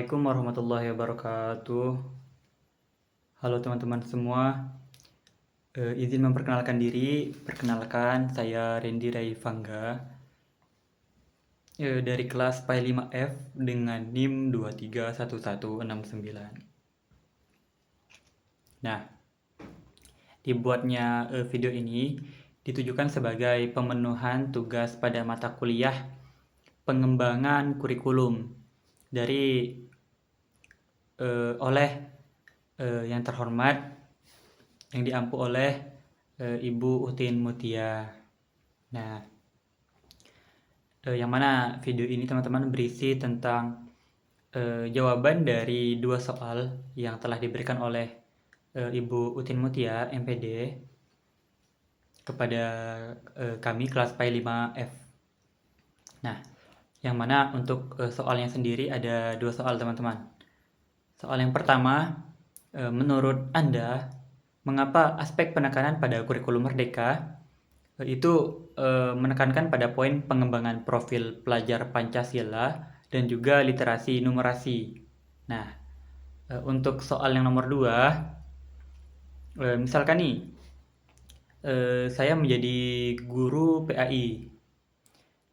Assalamualaikum warahmatullahi wabarakatuh. Halo teman-teman semua. Izin memperkenalkan diri. Perkenalkan, saya Randy Raifangga dari kelas PAI 5F dengan NIM 231169. Nah, dibuatnya video ini ditujukan sebagai pemenuhan tugas pada mata kuliah pengembangan kurikulum dari oleh yang terhormat yang diampu oleh Ibu Utin Mutia. Nah, yang mana video ini teman-teman berisi tentang jawaban dari 2 soal yang telah diberikan oleh Ibu Utin Mutia, MPD, kepada kami kelas PAI 5F. Nah, yang mana untuk soalnya sendiri ada 2 soal teman-teman. Soal yang pertama, menurut Anda, mengapa aspek penekanan pada kurikulum merdeka itu menekankan pada poin pengembangan profil pelajar Pancasila dan juga literasi numerasi. Nah, untuk soal yang nomor 2, misalkan nih, saya menjadi guru PAI.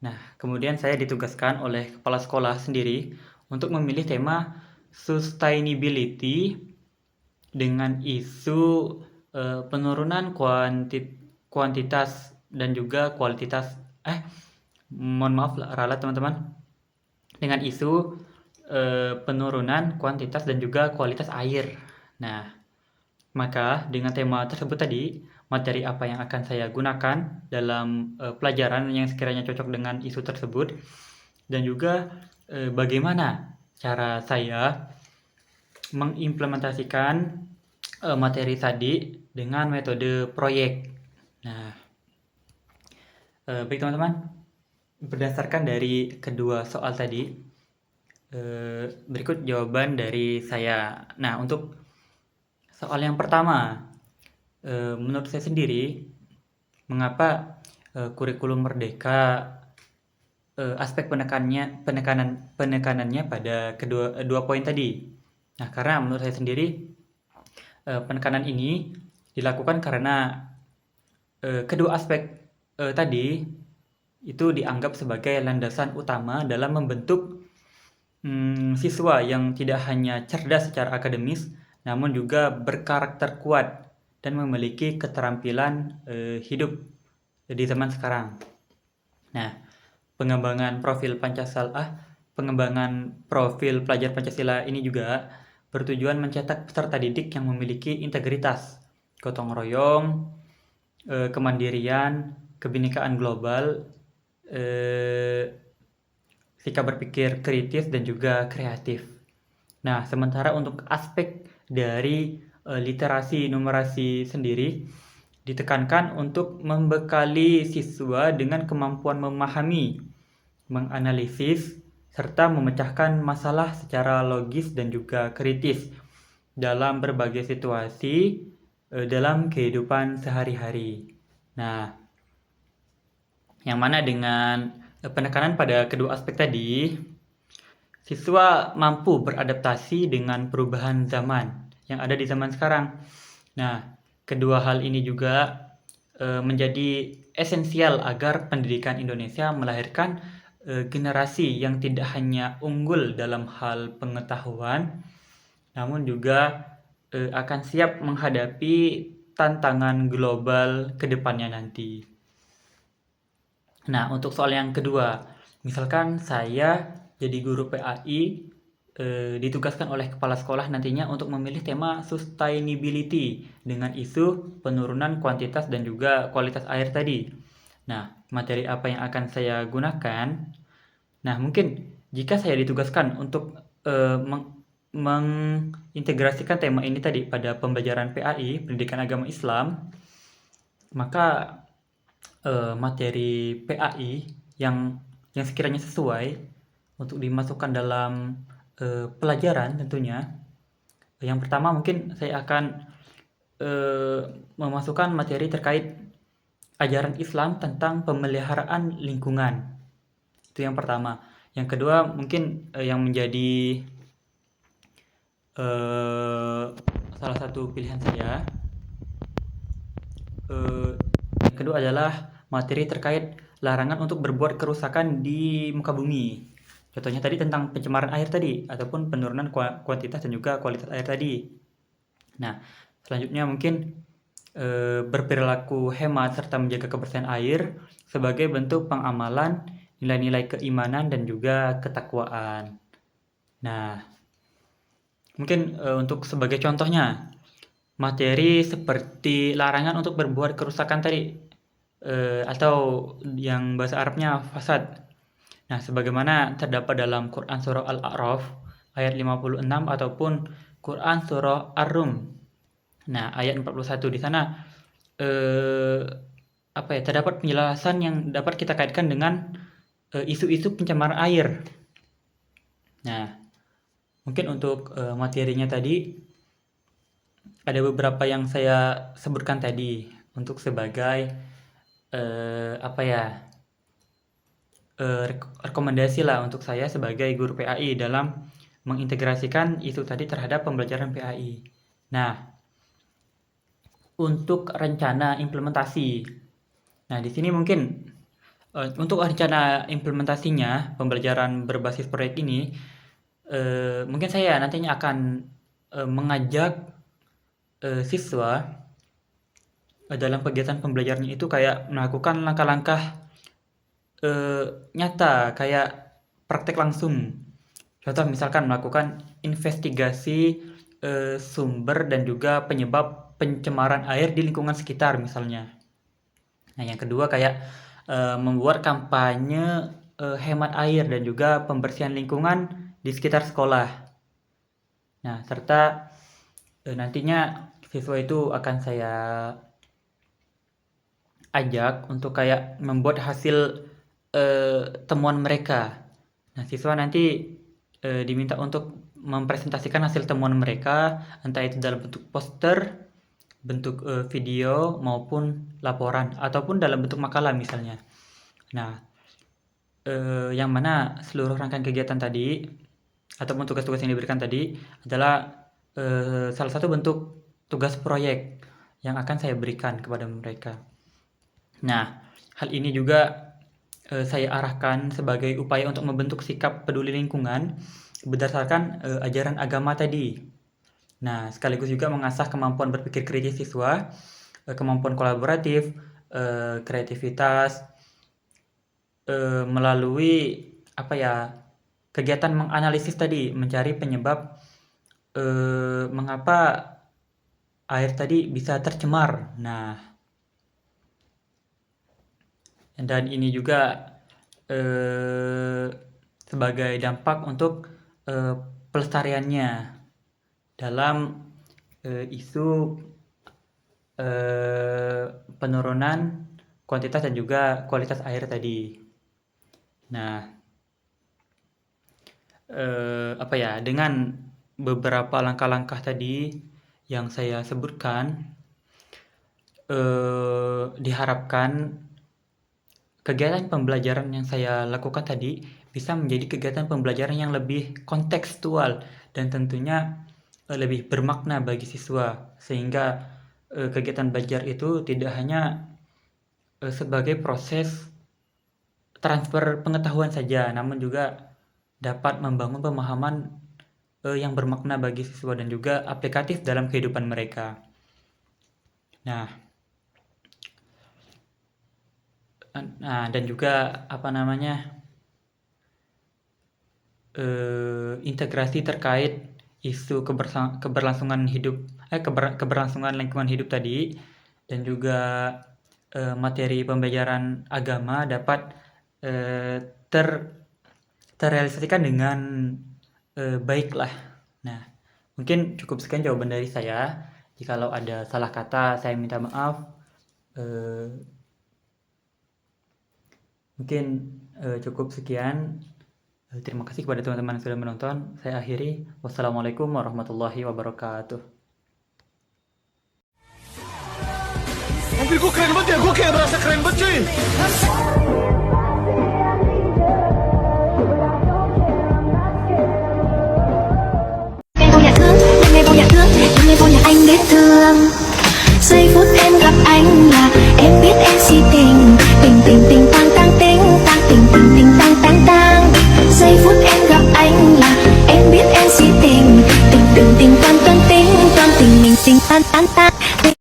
Nah, kemudian saya ditugaskan oleh kepala sekolah sendiri untuk memilih tema sustainability dengan isu penurunan kuantitas dan juga kualitas mohon maaf ralat teman-teman, dengan isu penurunan kuantitas dan juga kualitas air. Nah, maka dengan tema tersebut tadi, materi apa yang akan saya gunakan dalam pelajaran yang sekiranya cocok dengan isu tersebut, dan juga bagaimana cara saya mengimplementasikan materi tadi dengan metode proyek. Nah, baik teman-teman, berdasarkan dari kedua soal tadi, berikut jawaban dari saya. Nah, untuk soal yang pertama, menurut saya sendiri, mengapa kurikulum merdeka aspek penekanannya pada dua poin tadi. Nah, karena menurut saya sendiri penekanan ini dilakukan karena kedua aspek tadi itu dianggap sebagai landasan utama dalam membentuk siswa yang tidak hanya cerdas secara akademis, namun juga berkarakter kuat dan memiliki keterampilan hidup di zaman sekarang. Nah, pengembangan profil pelajar Pancasila ini juga bertujuan mencetak peserta didik yang memiliki integritas, gotong royong, kemandirian, kebinekaan global, sikap berpikir kritis dan juga kreatif. Nah, sementara untuk aspek dari literasi numerasi sendiri ditekankan untuk membekali siswa dengan kemampuan memahami, menganalisis, serta memecahkan masalah secara logis dan juga kritis dalam berbagai situasi dalam kehidupan sehari-hari. Nah, yang mana dengan penekanan pada kedua aspek tadi, siswa mampu beradaptasi dengan perubahan zaman yang ada di zaman sekarang. Nah, kedua hal ini juga menjadi esensial agar pendidikan Indonesia melahirkan generasi yang tidak hanya unggul dalam hal pengetahuan, namun juga akan siap menghadapi tantangan global ke depannya nanti. Nah, untuk soal yang kedua, misalkan saya jadi guru PAI, ditugaskan oleh kepala sekolah nantinya untuk memilih tema sustainability dengan isu penurunan kuantitas dan juga kualitas air tadi. Nah, materi apa yang akan saya gunakan? Nah, mungkin jika saya ditugaskan untuk mengintegrasikan tema ini tadi pada pembelajaran PAI, Pendidikan Agama Islam, maka materi PAI yang sekiranya sesuai untuk dimasukkan dalam pelajaran tentunya. Yang pertama mungkin saya akan memasukkan materi terkait ajaran Islam tentang pemeliharaan lingkungan. Itu yang pertama. Yang kedua mungkin yang menjadi eh, salah satu pilihan saya. Yang kedua adalah materi terkait larangan untuk berbuat kerusakan di muka bumi. Contohnya tadi tentang pencemaran air tadi, ataupun penurunan kuantitas dan juga kualitas air tadi. Nah, selanjutnya mungkin berperilaku hemat serta menjaga kebersihan air sebagai bentuk pengamalan nilai-nilai keimanan dan juga ketakwaan. Nah, mungkin untuk sebagai contohnya, materi seperti larangan untuk berbuat kerusakan tadi, atau yang bahasa Arabnya fasad. Nah, sebagaimana terdapat dalam Quran Surah Al-A'raf ayat 56 ataupun Quran Surah Ar-Rum. Nah, ayat 41 di sana terdapat penjelasan yang dapat kita kaitkan dengan isu-isu pencemaran air. Nah, mungkin untuk materinya tadi ada beberapa yang saya sebutkan tadi untuk sebagai rekomendasi lah untuk saya sebagai guru PAI dalam mengintegrasikan isu tadi terhadap pembelajaran PAI. Nah, untuk rencana implementasi. Nah, di sini mungkin untuk rencana implementasinya pembelajaran berbasis proyek ini, mungkin saya nantinya akan mengajak siswa dalam kegiatan pembelajarannya itu kayak melakukan langkah-langkah nyata, kayak praktek langsung. Contoh misalkan melakukan investigasi sumber dan juga penyebab pencemaran air di lingkungan sekitar misalnya. Nah, yang kedua kayak membuat kampanye hemat air dan juga pembersihan lingkungan di sekitar sekolah. Nah, serta nantinya siswa itu akan saya ajak untuk kayak membuat hasil temuan mereka. Nah, siswa nanti diminta untuk mempresentasikan hasil temuan mereka, entah itu dalam bentuk poster, bentuk video, maupun laporan, ataupun dalam bentuk makalah misalnya. Nah, yang mana seluruh rangkaian kegiatan tadi, ataupun tugas-tugas yang diberikan tadi, adalah salah satu bentuk tugas proyek yang akan saya berikan kepada mereka. Nah, hal ini juga saya arahkan sebagai upaya untuk membentuk sikap peduli lingkungan berdasarkan ajaran agama tadi. Nah, sekaligus juga mengasah kemampuan berpikir kritis siswa, kemampuan kolaboratif, kreativitas, melalui kegiatan menganalisis tadi, mencari penyebab mengapa air tadi bisa tercemar. Nah, dan ini juga sebagai dampak untuk pelestariannya dalam isu penurunan kuantitas dan juga kualitas air tadi. Nah, dengan beberapa langkah-langkah tadi yang saya sebutkan, diharapkan kegiatan pembelajaran yang saya lakukan tadi bisa menjadi kegiatan pembelajaran yang lebih kontekstual dan tentunya lebih bermakna bagi siswa, sehingga kegiatan belajar itu tidak hanya sebagai proses transfer pengetahuan saja, namun juga dapat membangun pemahaman yang bermakna bagi siswa dan juga aplikatif dalam kehidupan mereka. Nah, dan juga integrasi terkait isu keberlangsungan lingkungan hidup tadi, dan juga materi pembelajaran agama dapat terrealisasikan dengan baiklah. Nah, mungkin cukup sekian jawaban dari saya. Jikalau ada salah kata, saya minta maaf. Mungkin cukup sekian. Terima kasih kepada teman-teman yang sudah menonton. Saya akhiri. Wassalamualaikum warahmatullahi wabarakatuh. Anjir, gue keren banget ya, gue kayak merasa keren banget cuy.